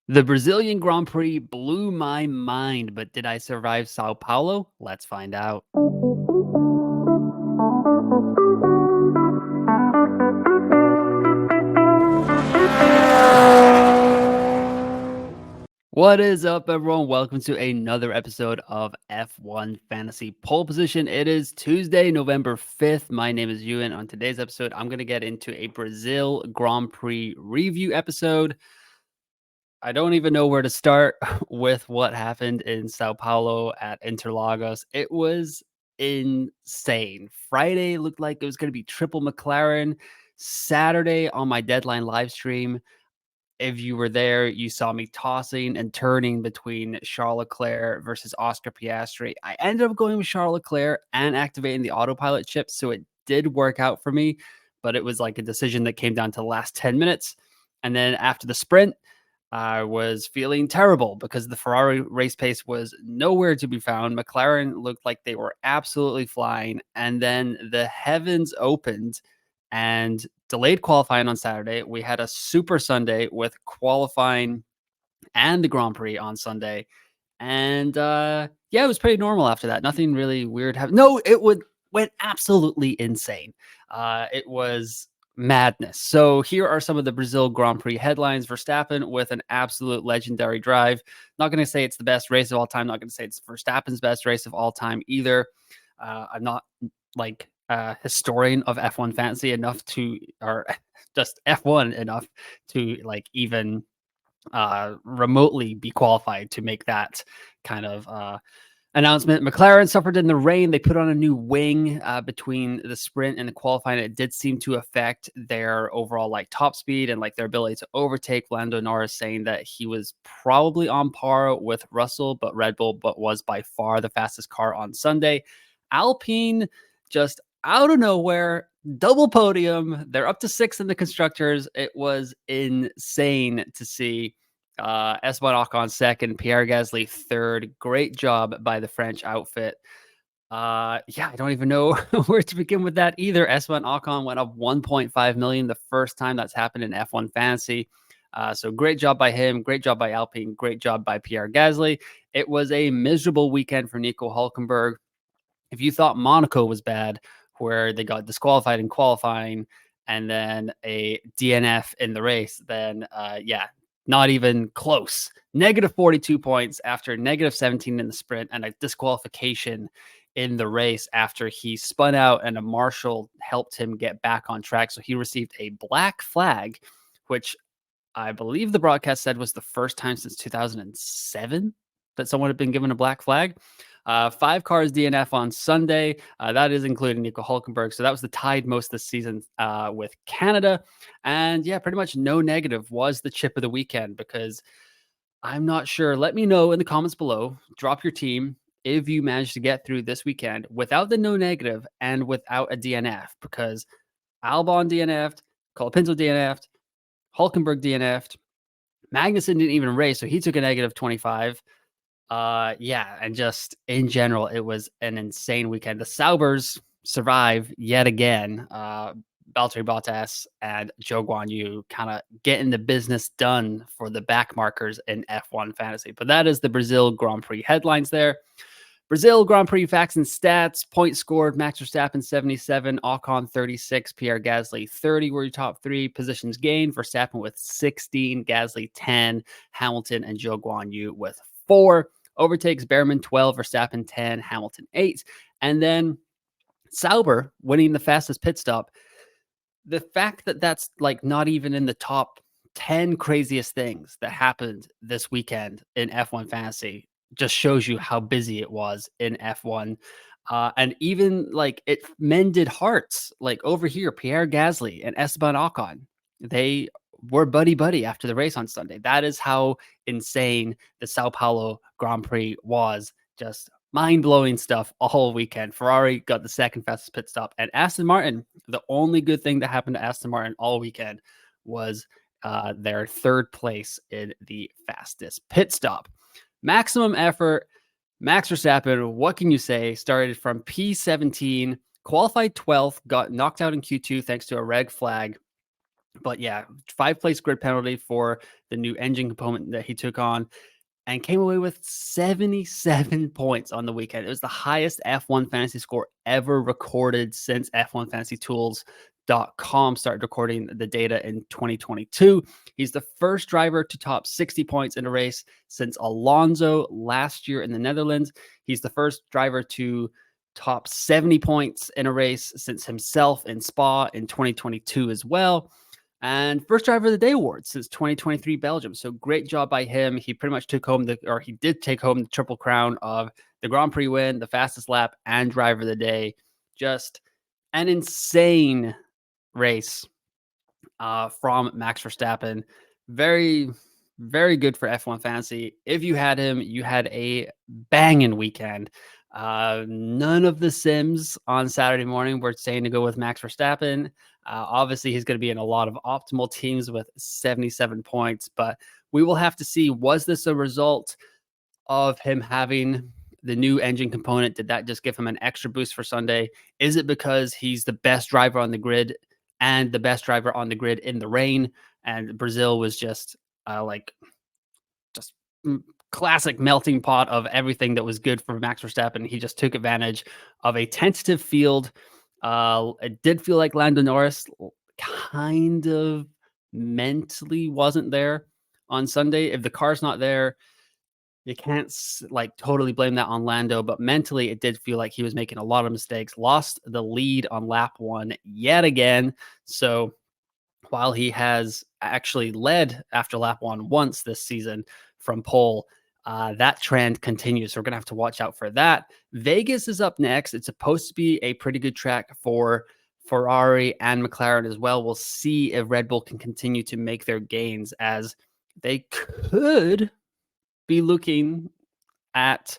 The Brazilian Grand Prix blew my mind, but did I survive Sao Paulo? Let's find out. What is up, everyone? Welcome to another episode of F1 Fantasy Pole Position. It is Tuesday, November 5th. My name is Ewan. On today's episode, I'm going to get into a Brazil Grand Prix review episode. I don't even know where to start with what happened in Sao Paulo at Interlagos. It was insane. Friday looked like it was going to be triple McLaren. Saturday on my deadline live stream, if you were there, you saw me tossing and turning between Charles Leclerc versus Oscar Piastri. I ended up going with Charles Leclerc and activating the autopilot chip, so it did work out for me, but it was like a decision that came down to the last 10 minutes. And then after the sprint, I was feeling terrible because the Ferrari race pace was nowhere to be found. McLaren looked like they were absolutely flying. And then the heavens opened and delayed qualifying on Saturday. We had a super Sunday with qualifying and the Grand Prix on Sunday. And yeah, it was pretty normal after that. Nothing really weird happened. No, went absolutely insane. It was madness. So here are some of the Brazil Grand Prix headlines. Verstappen with an absolute legendary drive. Not going to say it's the best race of all time. Not going to say it's Verstappen's best race of all time either. I'm not like a historian of F1 fantasy enough to, or just F1 enough to like even remotely be qualified to make that kind of announcement. McLaren suffered in the rain. They put on a new wing between the sprint and the qualifying. It did seem to affect their overall like top speed and like their ability to overtake. Lando Norris saying that he was probably on par with Russell, but Red Bull, but was by far the fastest car on Sunday. Alpine just out of nowhere, double podium. They're up to 6 in the constructors. It was insane to see. Esteban Ocon second, Pierre Gasly third. Great job by the French outfit. Yeah, I don't even know where to begin with that either. Esteban Ocon went up 1.5 million, the first time that's happened in F1 Fantasy. So great job by him. Great job by Alpine. Great job by Pierre Gasly. It was a miserable weekend for Nico Hulkenberg. If you thought Monaco was bad, where they got disqualified in qualifying and then a DNF in the race, then yeah, not even close. Negative 42 points after negative 17 in the sprint and a disqualification in the race after he spun out and a marshal helped him get back on track. So he received a black flag, which I believe the broadcast said was the first time since 2007 that someone had been given a black flag. 5 cars DNF on Sunday. That is including Nico Hulkenberg. So that was the tied most this season with Canada. And yeah, pretty much no negative was the chip of the weekend because I'm not sure. Let me know in the comments below. Drop your team if you managed to get through this weekend without the no negative and without a DNF because Albon DNF'd, Colapinto DNF'd, Hulkenberg DNF'd. Magnussen didn't even race, so he took a negative 25. Yeah, and just in general, it was an insane weekend. The Saubers survive yet again. Valtteri Bottas and Zhou Can Do It kind of getting the business done for the back markers in F1 fantasy. But that is the Brazil Grand Prix headlines there. Brazil Grand Prix facts and stats. Points scored: Max Verstappen 77, Ocon 36, Pierre Gasly 30 were your top 3. Positions gained: Verstappen with 16, Gasly 10, Hamilton and Zhou Can Do It with 4. Overtakes: Behrman 12, Verstappen 10, Hamilton 8. And then Sauber winning the fastest pit stop. The fact that that's like not even in the top 10 craziest things that happened this weekend in F1 fantasy just shows you how busy it was in F1. And even like it mended hearts. Like over here, Pierre Gasly and Esteban Ocon, they were buddy after the race on Sunday. That is how insane the Sao Paulo Grand Prix was. Just mind-blowing stuff all weekend. Ferrari got the second fastest pit stop, and Aston Martin, the only good thing that happened to Aston Martin all weekend was their third place in the fastest pit stop. Maximum effort. Max Verstappen, what can you say? Started from P17, qualified 12th, got knocked out in Q2 thanks to a red flag. But yeah, 5 place grid penalty for the new engine component that he took on and came away with 77 points on the weekend. It was the highest F1 fantasy score ever recorded since F1 Fantasy Tools.com started recording the data in 2022. He's the first driver to top 60 points in a race since Alonso last year in the Netherlands. He's the first driver to top 70 points in a race since himself in Spa in 2022 as well. And first driver of the day award since 2023 Belgium. So great job by him. He pretty much took home he did take home the triple crown of the Grand Prix win, the fastest lap, and driver of the day. Just an insane race from Max Verstappen. Very, very good for F1 Fantasy. If you had him, you had a banging weekend. None of the sims on Saturday morning were saying to go with Max Verstappen. Obviously, he's going to be in a lot of optimal teams with 77 points, but we will have to see, was this a result of him having the new engine component? Did that just give him an extra boost for Sunday? Is it because he's the best driver on the grid and the best driver on the grid in the rain? And Brazil was just just classic melting pot of everything that was good for Max Verstappen. He just took advantage of a tentative field. It did feel like Lando Norris kind of mentally wasn't there on Sunday. If the car's not there, you can't totally blame that on Lando, but mentally it did feel like he was making a lot of mistakes, lost the lead on lap 1 yet again. So while he has actually led after lap 1 once this season from pole, that trend continues. So we're going to have to watch out for that. Vegas is up next. It's supposed to be a pretty good track for Ferrari and McLaren as well. We'll see if Red Bull can continue to make their gains, as they could be looking at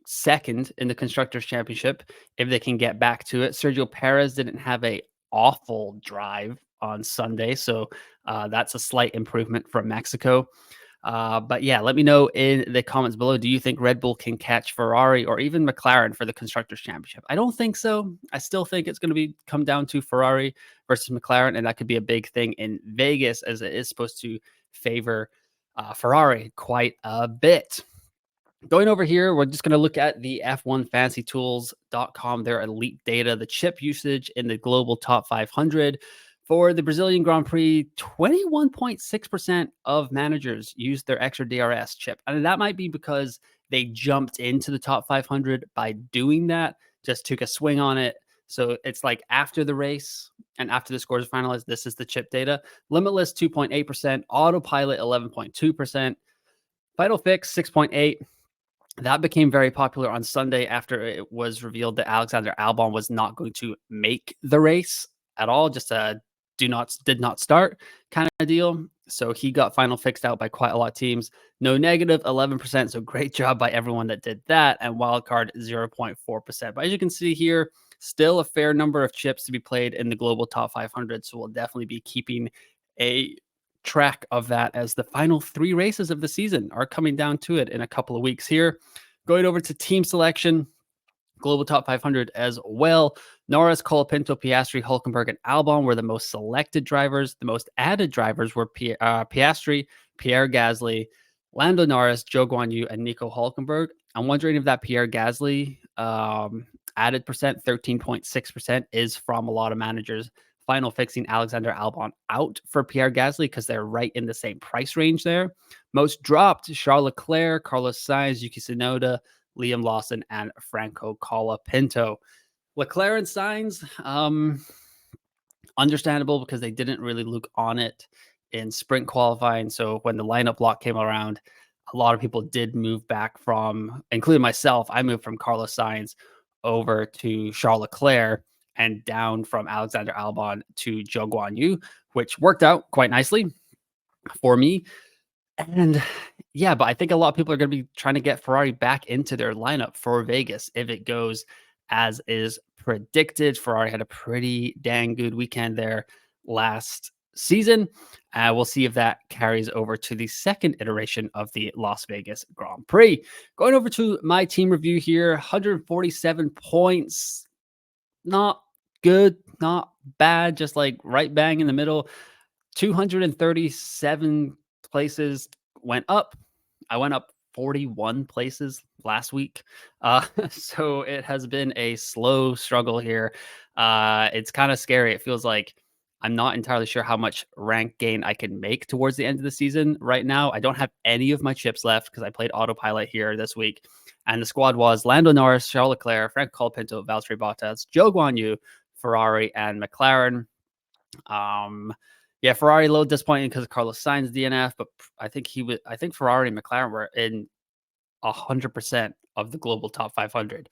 second in the Constructors' Championship if they can get back to it. Sergio Perez didn't have a awful drive on Sunday, so that's a slight improvement from Mexico. But yeah, let me know in the comments below. Do you think Red Bull can catch Ferrari or even McLaren for the Constructors' Championship? I don't think so. I still think it's going to come down to Ferrari versus McLaren, and that could be a big thing in Vegas, as it is supposed to favor Ferrari quite a bit. Going over here, we're just going to look at the F1FantasyTools.com, their elite data, the chip usage in the global top 500. For the Brazilian Grand Prix, 21.6% of managers used their extra DRS chip. And that might be because they jumped into the top 500 by doing that, just took a swing on it. So it's like after the race and after the scores are finalized, this is the chip data. Limitless, 2.8%. Autopilot, 11.2%. Vital Fix, 6.8%. That became very popular on Sunday after it was revealed that Alexander Albon was not going to make the race at all, just a did not start kind of deal. So he got final fixed out by quite a lot of teams. No negative, 11%. So great job by everyone that did that. And wildcard, 0.4%. But as you can see here, still a fair number of chips to be played in the global top 500. So we'll definitely be keeping a track of that as the final 3 races of the season are coming down to it in a couple of weeks here. Going over to team selection, global top 500 as well. Norris, Colapinto, Piastri, Hülkenberg, and Albon were the most selected drivers. The most added drivers were Piastri, Pierre Gasly, Lando Norris, Zhou Guan Yu, and Nico Hülkenberg. I'm wondering if that Pierre Gasly added percent, 13.6%, is from a lot of managers final fixing Alexander Albon out for Pierre Gasly because they're right in the same price range there. Most dropped, Charles Leclerc, Carlos Sainz, Yuki Tsunoda, Liam Lawson, and Franco Colapinto. Leclerc and Sainz, understandable because they didn't really look on it in sprint qualifying. So when the lineup lock came around, a lot of people did move back from, including myself, I moved from Carlos Sainz over to Charles Leclerc and down from Alexander Albon to Zhou Guan Yu, which worked out quite nicely for me. And yeah, but I think a lot of people are going to be trying to get Ferrari back into their lineup for Vegas if it goes as is predicted. Ferrari had a pretty dang good weekend there last season. We'll see if that carries over to the second iteration of the Las Vegas Grand Prix. Going over to my team review here, 147 points. Not good, not bad, just like right bang in the middle. 237 places went up. I went up 41 places last week. So it has been a slow struggle here. It's kind of scary. It feels like I'm not entirely sure how much rank gain I can make towards the end of the season right now. I don't have any of my chips left because I played autopilot here this week. And the squad was Lando Norris, Charles Leclerc, Frank Colapinto, Valtteri Bottas, Zhou Guan Yu, Ferrari, and McLaren. Yeah, Ferrari a little disappointing because Carlos Sainz DNF, but I think Ferrari and McLaren were in 100% of the global top 500.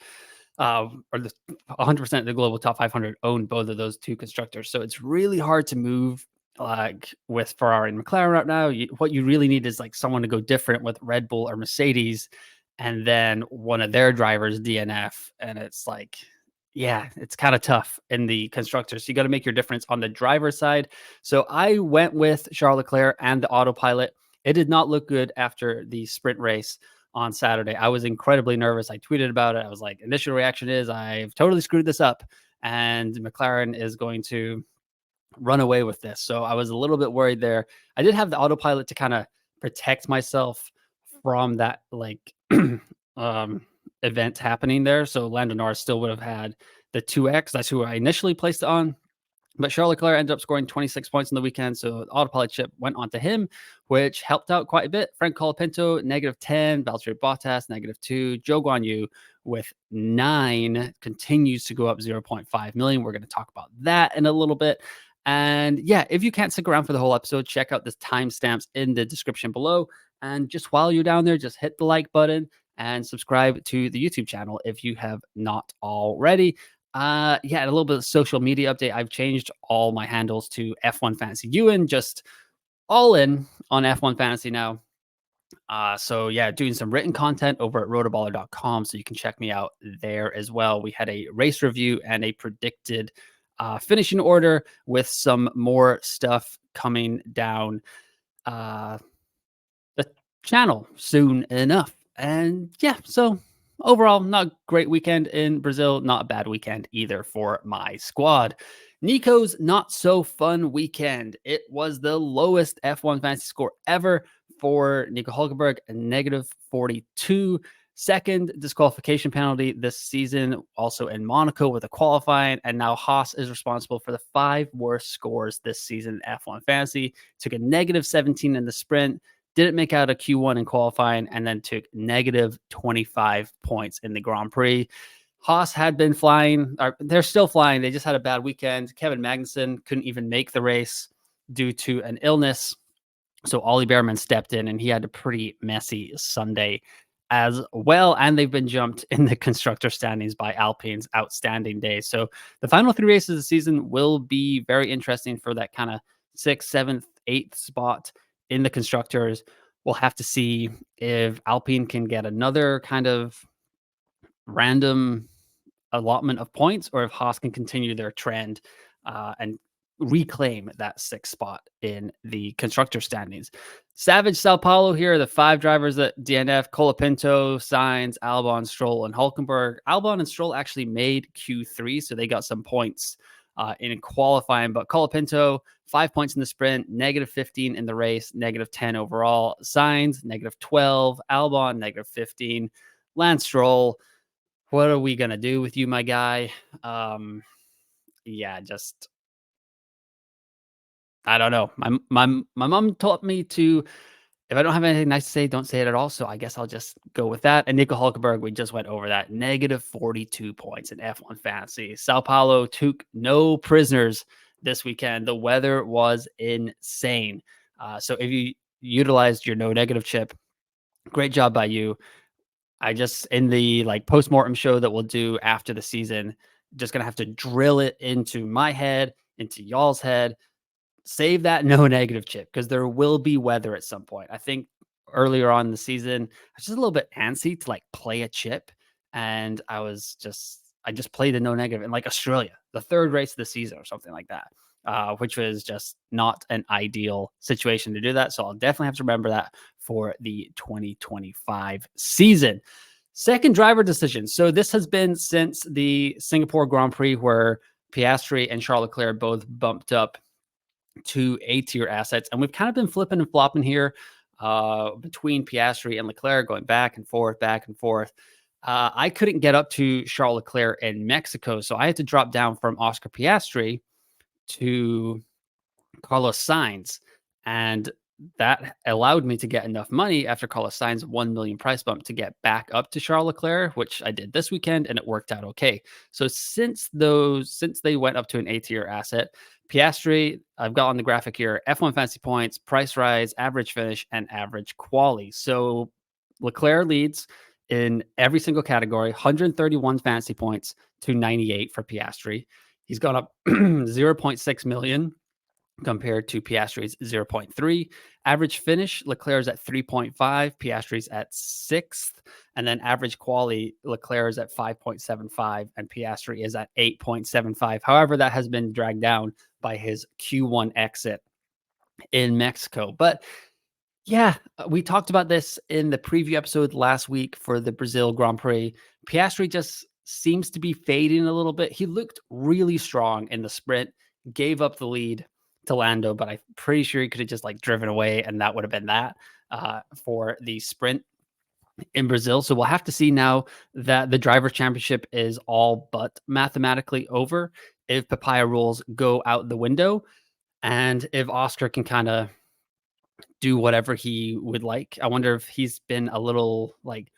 Or the 100% of the global top 500 own both of those two constructors. So it's really hard to move like with Ferrari and McLaren right now. What you really need is like someone to go different with Red Bull or Mercedes, and then one of their drivers DNF, and it's like, yeah, it's kind of tough in the constructors. So you got to make your difference on the driver side. So I went with Charles Leclerc and the autopilot. It did not look good after the sprint race on Saturday. I was incredibly nervous. I tweeted about it. I was like, initial reaction is I've totally screwed this up and McLaren is going to run away with this. So I was a little bit worried there. I did have the autopilot to kind of protect myself from that like event happening there. So Lando Norris still would have had the 2X. That's who I initially placed it on. But Charles Leclerc ended up scoring 26 points in the weekend, so the autopilot chip went on to him, which helped out quite a bit. Frank Colapinto, -10, Valtteri Bottas, -2, Zhou Guan Yu with 9 continues to go up 0.5 million. We're going to talk about that in a little bit. And yeah, if you can't stick around for the whole episode, check out the timestamps in the description below. And just while you're down there, just hit the like button and subscribe to the YouTube channel if you have not already. Yeah, and a little bit of social media update. I've changed all my handles to F1 Fantasy Ewan, just all in on F1 Fantasy now. So yeah, doing some written content over at rotoballer.com, so you can check me out there as well. We had a race review and a predicted finishing order with some more stuff coming down the channel soon enough. And yeah, so overall, not a great weekend in Brazil, not a bad weekend either for my squad. Nico's not so fun weekend. It was the lowest F1 fantasy score ever for Nico Hulkenberg, a -42. Second disqualification penalty this season, also in Monaco with a qualifying. And now Haas is responsible for the 5 worst scores this season in F1 fantasy. Took a -17 in the sprint, didn't make out a Q1 in qualifying, and then took -25 points in the Grand Prix. Haas had been flying, or they're still flying. They just had a bad weekend. Kevin Magnussen couldn't even make the race due to an illness. So Ollie Behrman stepped in, and he had a pretty messy Sunday as well. And they've been jumped in the constructor standings by Alpine's outstanding day. So the final 3 races of the season will be very interesting for that kind of 6th, 7th, 8th spot in the constructors. We'll have to see if Alpine can get another kind of random allotment of points, or if Haas can continue their trend and reclaim that 6th spot in the constructor standings. Savage Sao Paulo here are the 5 drivers that DNF: Colapinto, Sainz, Albon, Stroll, and Hulkenberg. Albon and Stroll actually made Q3, so they got some points in qualifying, but Colapinto, 5 points in the sprint, -15 in the race, -10 overall. Sainz, -12. Albon, -15. Lance Stroll, what are we going to do with you, my guy? Yeah, just, I don't know. My mom taught me to, if I don't have anything nice to say, don't say it at all. So I guess I'll just go with that. And Nico Hulkenberg, we just went over that. -42 points in F1 fantasy. Sao Paulo took no prisoners this weekend. The weather was insane. So if you utilized your no negative chip, great job by you. I just, in the like postmortem show that we'll do after the season, just gonna have to drill it into my head, into y'all's head. Save that no negative chip, because there will be weather at some point. I think earlier on in the season, I was just a little bit antsy to like play a chip, and I just played a no negative in like Australia, the 3rd race of the season or something like that, which was just not an ideal situation to do that. So I'll definitely have to remember that for the 2025 season. Second driver decision. So this has been since the Singapore Grand Prix, where Piastri and Charles Leclerc both bumped up to A-tier assets, and we've kind of been flipping and flopping here between Piastri and Leclerc, going back and forth, back and forth. I couldn't get up to Charles Leclerc in Mexico, so I had to drop down from Oscar Piastri to Carlos Sainz, and that allowed me to get enough money after Carlos Sainz' 1 million price bump to get back up to Charles Leclerc, which I did this weekend, and it worked out okay. So since they went up to an A-tier asset, Piastri, I've got on the graphic here, F1 fantasy points, price rise, average finish, and average quali. So Leclerc leads in every single category, 131 fantasy points to 98 for Piastri. He's gone up 0.6 million compared to Piastri's 0.3. Average finish, Leclerc's at 3.5, Piastri's at 6th. And then average quality, Leclerc is at 5.75 and Piastri is at 8.75. However, that has been dragged down by his Q1 exit in Mexico. But yeah, we talked about this in the preview episode last week for the Brazil Grand Prix. Piastri just seems to be fading a little bit. He looked really strong in the sprint, gave up the lead to Lando, but I'm pretty sure he could have just like driven away, and that would have been that for the sprint in Brazil. So we'll have to see now that the Drivers' Championship is all but mathematically over if papaya rules go out the window, and if Oscar can kind of do whatever he would like. I wonder if he's been a little like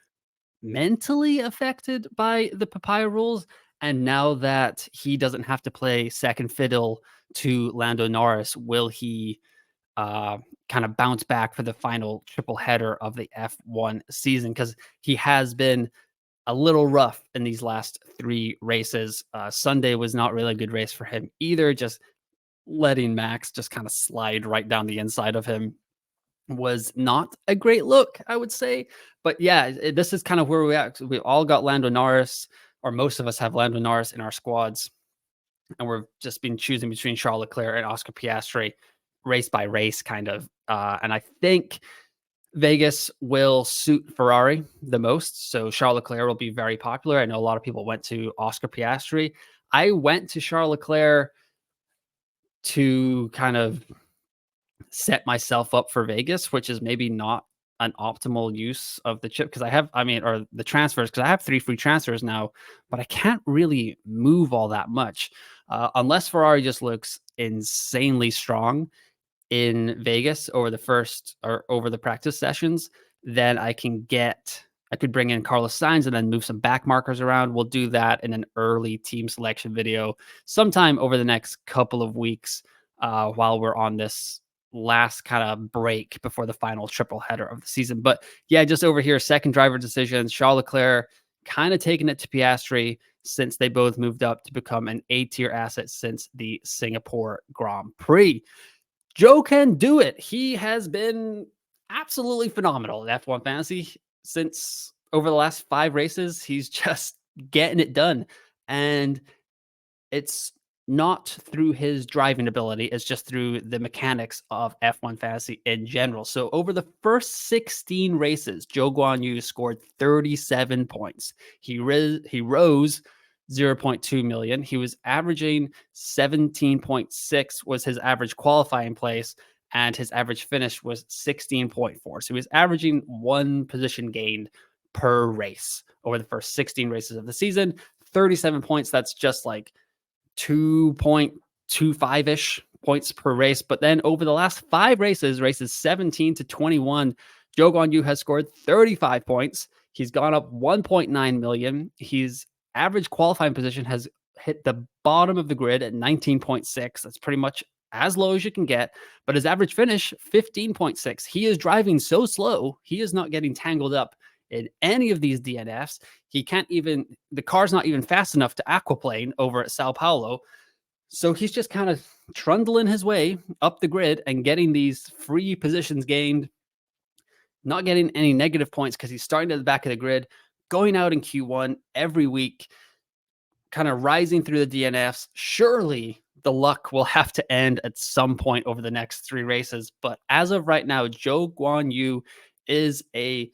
mentally affected by the papaya rules. And now that he doesn't have to play second fiddle to Lando Norris, will he kind of bounce back for the final triple header of the F1 season? Because he has been a little rough in these last 3 races. Sunday was not really a good race for him either. Just letting Max just kind of slide right down the inside of him was not a great look, I would say. But yeah, this is kind of where we are. We all got Lando Norris, or most of us have Lando Norris in our squads, and we've just been choosing between Charles Leclerc and Oscar Piastri, race by race, kind of. And I think Vegas will suit Ferrari the most. So Charles Leclerc will be very popular. I know a lot of people went to Oscar Piastri. I went to Charles Leclerc to kind of set myself up for Vegas, which is maybe not an optimal use of the chip because or the transfers, because I have 3 free transfers now, but I can't really move all that much unless Ferrari just looks insanely strong in Vegas over the practice sessions. Then I could bring in Carlos Sainz and then move some back markers around. We'll do that in an early team selection video sometime over the next couple of weeks while we're on this last kind of break before the final triple header of the season. But yeah, just over here, second driver decisions, Charles Leclerc kind of taking it to Piastri since they both moved up to become an A-tier asset since the Singapore Grand Prix. Zhou Can Do It. He has been absolutely phenomenal in F1 Fantasy since over the last 5 races. He's just getting it done. And it's not through his driving ability, it's just through the mechanics of F1 Fantasy in general. So over the first 16 races, Zhou Guan Yu scored 37 points. He rose 0.2 million. He was averaging 17.6 was his average qualifying place, and his average finish was 16.4. So he was averaging 1 position gained per race over the first 16 races of the season. 37 points, that's just like 2.25-ish points per race. But then over the last 5 races, races 17 to 21, Zhou Guan Yu has scored 35 points. He's gone up 1.9 million. His average qualifying position has hit the bottom of the grid at 19.6. That's pretty much as low as you can get. But his average finish, 15.6. He is driving so slow. He is not getting tangled up in any of these DNFs. The car's not even fast enough to aquaplane over at Sao Paulo. So he's just kind of trundling his way up the grid and getting these free positions gained, not getting any negative points because he's starting at the back of the grid, going out in Q1 every week, kind of rising through the DNFs. Surely the luck will have to end at some point over the next 3 races. But as of right now, Zhou Guan Yu is a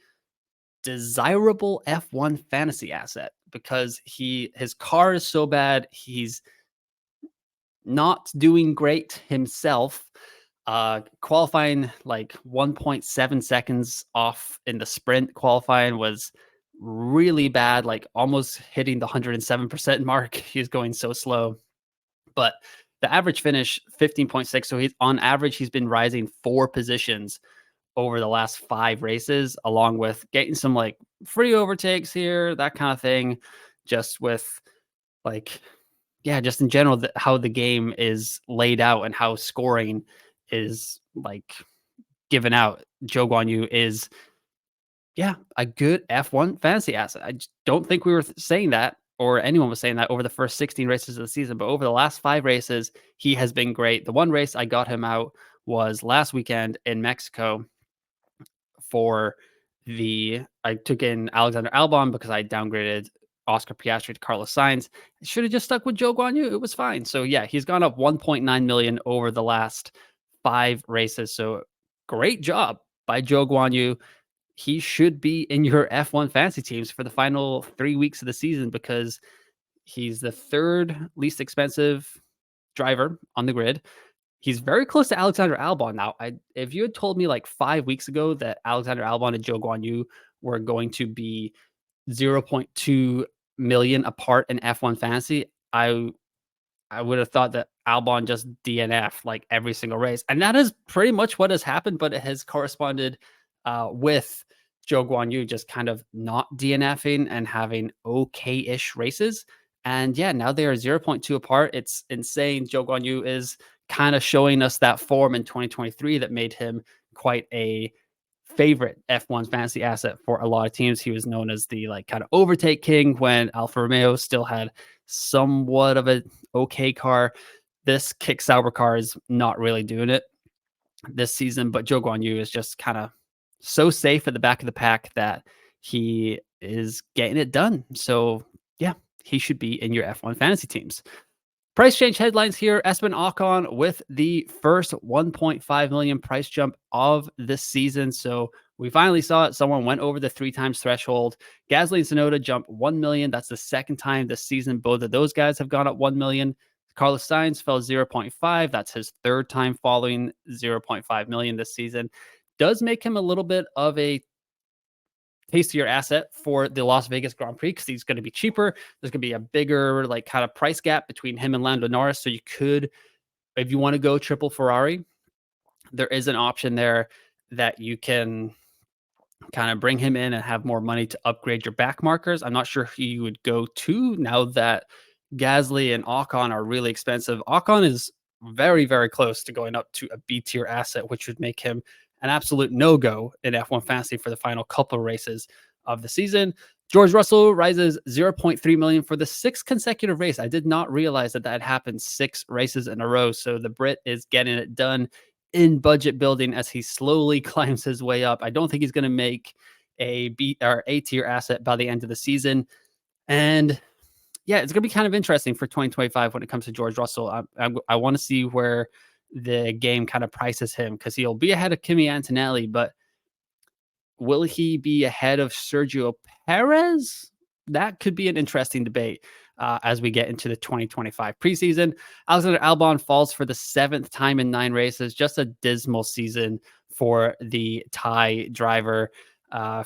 desirable F1 fantasy asset because his car is so bad. He's not doing great himself. Qualifying like 1.7 seconds off in the sprint qualifying was really bad, like almost hitting the 107% mark. He's going so slow. But the average finish 15.6. So he's on average, he's been rising 4 positions over the last 5 races, along with getting some like free overtakes here, that kind of thing. Just with like, yeah, just in general, how the game is laid out and how scoring is like given out. Zhou Guan Yu is, yeah, a good F1 fantasy asset. I just don't think we were saying that, or anyone was saying that over the first 16 races of the season, but over the last 5 races, he has been great. The one race I got him out was last weekend in Mexico for I took in Alexander Albon because I downgraded Oscar Piastri to Carlos Sainz. I should have just stuck with Zhou Guan Yu. It was fine. So yeah, he's gone up 1.9 million over the last 5 races. So great job by Zhou Guan Yu. He should be in your F1 fantasy teams for the final 3 weeks of the season because he's the third least expensive driver on the grid. He's very close to Alexander Albon now. If you had told me like 5 weeks ago that Alexander Albon and Zhou Guan Yu were going to be 0.2 million apart in F1 fantasy, I would have thought that Albon just DNF like every single race. And that is pretty much what has happened, but it has corresponded with Zhou Guan Yu just kind of not DNFing and having okay-ish races. And yeah, now they are 0.2 apart. It's insane. Zhou Guan Yu is kind of showing us that form in 2023 that made him quite a favorite F1 fantasy asset for a lot of teams. He was known as the like kind of overtake king when Alfa Romeo still had somewhat of a okay car. This kick Sauber car is not really doing it this season, but Zhou Guan Yu is just kind of so safe at the back of the pack that he is getting it done. So yeah, he should be in your F1 fantasy teams. Price change headlines here. Esteban Ocon with the first 1.5 million price jump of the season. So we finally saw it. Someone went over the 3 times threshold. Gasly and Tsunoda jumped 1 million. That's the second time this season. Both of those guys have gone up 1 million. Carlos Sainz fell 0.5. That's his third time falling 0.5 million this season. Does make him a little bit of a tastier asset for the Las Vegas Grand Prix because he's going to be cheaper. There's going to be a bigger like kind of price gap between him and Lando Norris. So you could, if you want to go triple Ferrari, there is an option there that you can kind of bring him in and have more money to upgrade your back markers. I'm not sure who you would go to now that Gasly and Ocon are really expensive. Ocon is very, very close to going up to a B tier asset, which would make him an absolute no-go in F1 Fantasy for the final couple of races of the season. George Russell rises 0.3 million for the 6th consecutive race. I did not realize that that happened 6 races in a row. So the Brit is getting it done in budget building as he slowly climbs his way up. I don't think he's going to make a B or A tier asset by the end of the season. And yeah, it's going to be kind of interesting for 2025 when it comes to George Russell. I want to see where the game kind of prices him because he'll be ahead of Kimi Antonelli, but will he be ahead of Sergio Perez? That could be an interesting debate as we get into the 2025 preseason. Alexander Albon falls for the 7th time in 9 races. Just a dismal season for the Thai driver. 5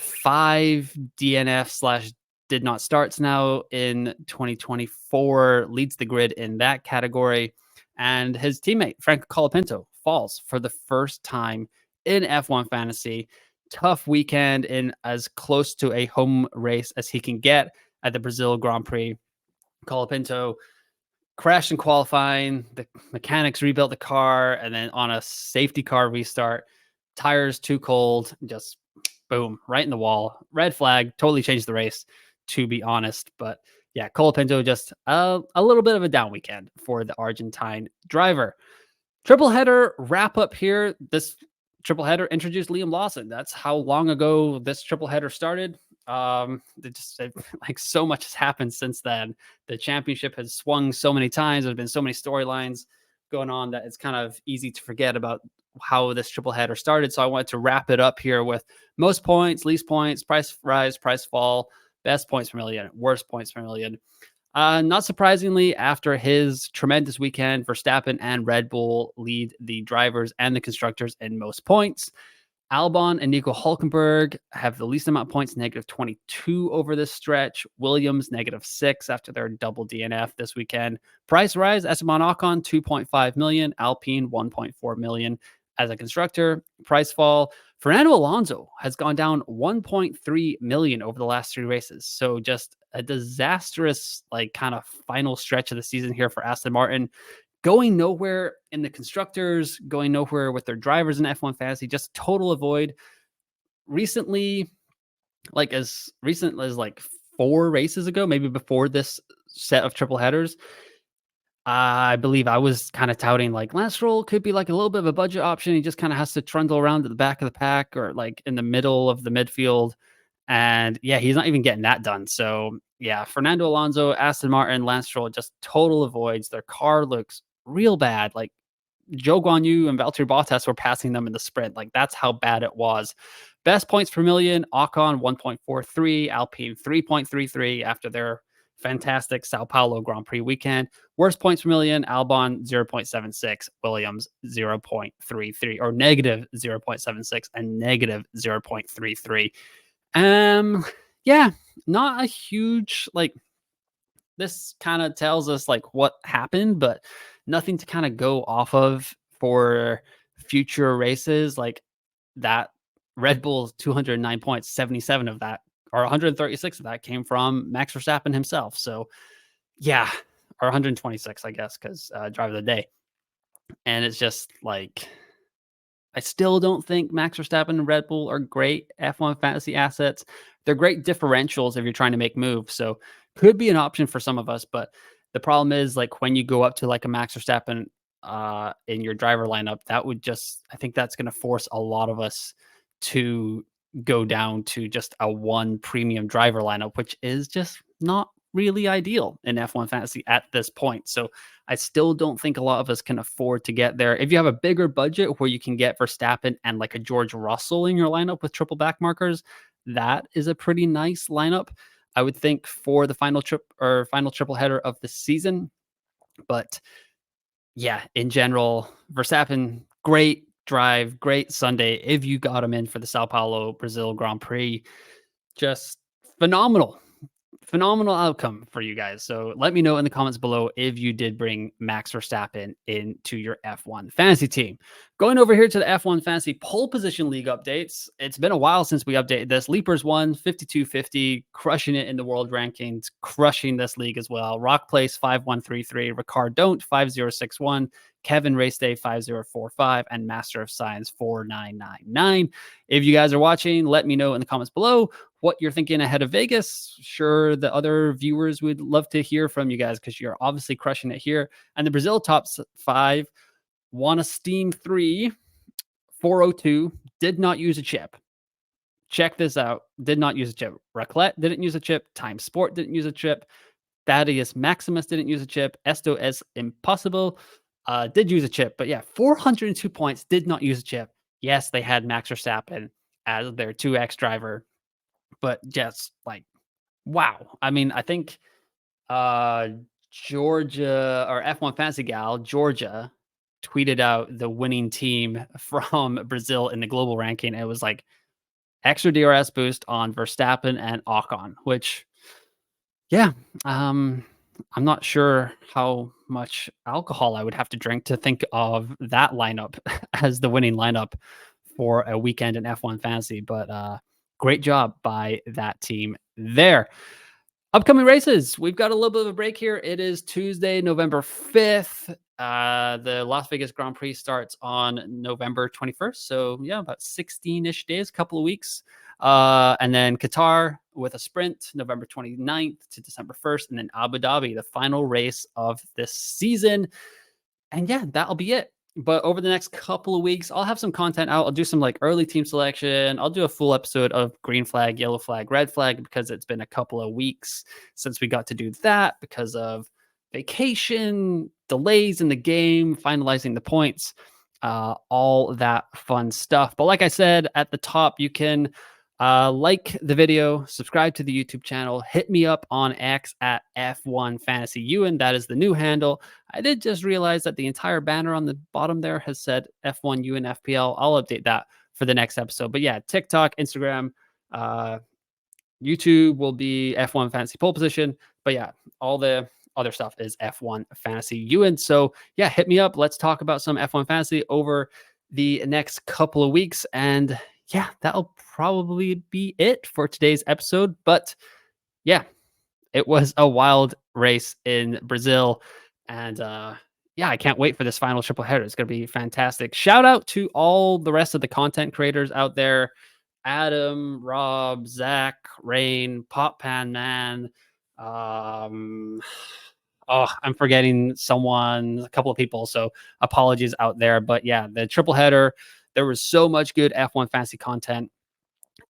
DNF slash did not starts now in 2024, leads the grid in that category. And his teammate, Franco Colapinto, falls for the first time in F1 Fantasy. Tough weekend in as close to a home race as he can get at the Brazil Grand Prix. Colapinto crashed in qualifying. The mechanics rebuilt the car, and then on a safety car restart, tires too cold, just boom, right in the wall. Red flag, totally changed the race, to be honest. But yeah, Colapinto just a little bit of a down weekend for the Argentine driver. Triple header wrap up here. This triple header introduced Liam Lawson. That's how long ago this triple header started. Like so much has happened since then. The championship has swung so many times. There's been so many storylines going on that it's kind of easy to forget about how this triple header started. So I wanted to wrap it up here with most points, least points, price rise, price fall, best points per million, worst points per million. Not surprisingly, after his tremendous weekend, Verstappen and Red Bull lead the drivers and the constructors in most points. Albon and Nico Hulkenberg have the least amount of points, -22 over this stretch. Williams, -6 after their double DNF this weekend. Price rise, Esteban Ocon, 2.5 million. Alpine, 1.4 million. As a constructor, price fall. Fernando Alonso has gone down 1.3 million over the last 3 races. So just a disastrous, like, kind of final stretch of the season here for Aston Martin, going nowhere in the constructors, going nowhere with their drivers in F1 Fantasy, just total avoid. Recently, like as recent as like 4 races ago, maybe before this set of triple headers, I believe I was kind of touting like Lance Stroll could be like a little bit of a budget option. He just kind of has to trundle around at the back of the pack or like in the middle of the midfield. And yeah, he's not even getting that done. So yeah, Fernando Alonso, Aston Martin, Lance Stroll just total avoids. Their car looks real bad. Like Zhou Guan Yu and Valtteri Bottas were passing them in the sprint. Like that's how bad it was. Best points per million, Ocon 1.43, Alpine 3.33 after their fantastic Sao Paulo Grand Prix weekend. Worst points per million, Albon 0.76, Williams 0.33 or negative 0.76 and negative 0.33. Yeah, not a huge like this kind of tells us like what happened, but nothing to kind of go off of for future races. Like that Red Bull's 209 points, 77 of that or 136 of that came from Max Verstappen himself. So yeah, or 126, I guess, because driver of the day. And it's just like I still don't think Max Verstappen and Red Bull are great F1 fantasy assets. They're great differentials if you're trying to make moves. So could be an option for some of us, but the problem is like when you go up to like a Max Verstappen in your driver lineup, that would just I think that's going to force a lot of us to go down to just a one premium driver lineup, which is just not really ideal in F1 fantasy at this point. So I still don't think a lot of us can afford to get there. If you have a bigger budget where you can get Verstappen and like a George Russell in your lineup with triple back markers, that is a pretty nice lineup, I would think, for the final triple header of the season. But yeah, in general, Verstappen, great drive, great Sunday. If you got him in for the Sao Paulo Brazil Grand Prix, just phenomenal phenomenal outcome for you guys. So let me know in the comments below if you did bring Max Verstappen into your F1 fantasy team. Going over here to the F1 fantasy pole position league updates. It's been a while since we updated this. Leapers won 5250, crushing it in the world rankings, crushing this league as well. Rock Place 5133, Ricard Don't 5061, Kevin Race Day 5045, and Master of Science 4999. If you guys are watching, let me know in the comments below what you're thinking ahead of Vegas. Sure, the other viewers would love to hear from you guys because you're obviously crushing it here. And the Brazil top 5 won a Steam 3 402, did not use a chip. Check this out. Did not use a chip. Raclette didn't use a chip. Time Sport didn't use a chip. Thaddeus Maximus didn't use a chip. Esto es Impossible did use a chip. But yeah, 402 points, did not use a chip. Yes, they had Max Verstappen as their 2X driver, but just like, wow. I mean, I think Georgia or F1 Fantasy Gal, Georgia, tweeted out the winning team from Brazil in the global ranking. It was like extra DRS boost on Verstappen and Ocon, which, yeah, I'm not sure how much alcohol I would have to drink to think of that lineup as the winning lineup for a weekend in F1 Fantasy, but great job by that team there. Upcoming races. We've got a little bit of a break here. It is Tuesday, November 5th. The Las Vegas Grand Prix starts on November 21st. So yeah, about 16-ish days, couple of weeks. And then Qatar with a sprint, November 29th to December 1st. And then Abu Dhabi, the final race of this season. And yeah, that'll be it. But over the next couple of weeks, I'll have some content out. I'll do some like early team selection. I'll do a full episode of green flag, yellow flag, red flag, because it's been a couple of weeks since we got to do that because of vacation, delays in the game, finalizing the points, all that fun stuff. But like I said at the top, you can Like the video, subscribe to the YouTube channel, hit me up on X at F1 Fantasy Ewan. That is the new handle. I did just realize that the entire banner on the bottom there has said F1 Ewan FPL. I'll update that for the next episode. But yeah, TikTok, Instagram, uh, YouTube will be F1 Fantasy Pole Position. But yeah, all the other stuff is F1 Fantasy Ewan. So yeah, hit me up. Let's talk about some F1 Fantasy over the next couple of weeks. And yeah, that'll probably be it for today's episode. But yeah, it was a wild race in Brazil. And yeah, I can't wait for this final triple header. It's going to be fantastic. Shout out to all the rest of the content creators out there: Adam, Rob, Zach, Rain, Pop Pan Man. Um, oh, I'm forgetting someone, a couple of people. So apologies out there. But yeah, the triple header, there was so much good F1 fantasy content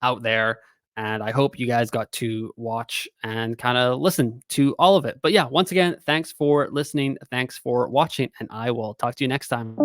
out there. And I hope you guys got to watch and kind of listen to all of it. But yeah, once again, thanks for listening. Thanks for watching. And I will talk to you next time.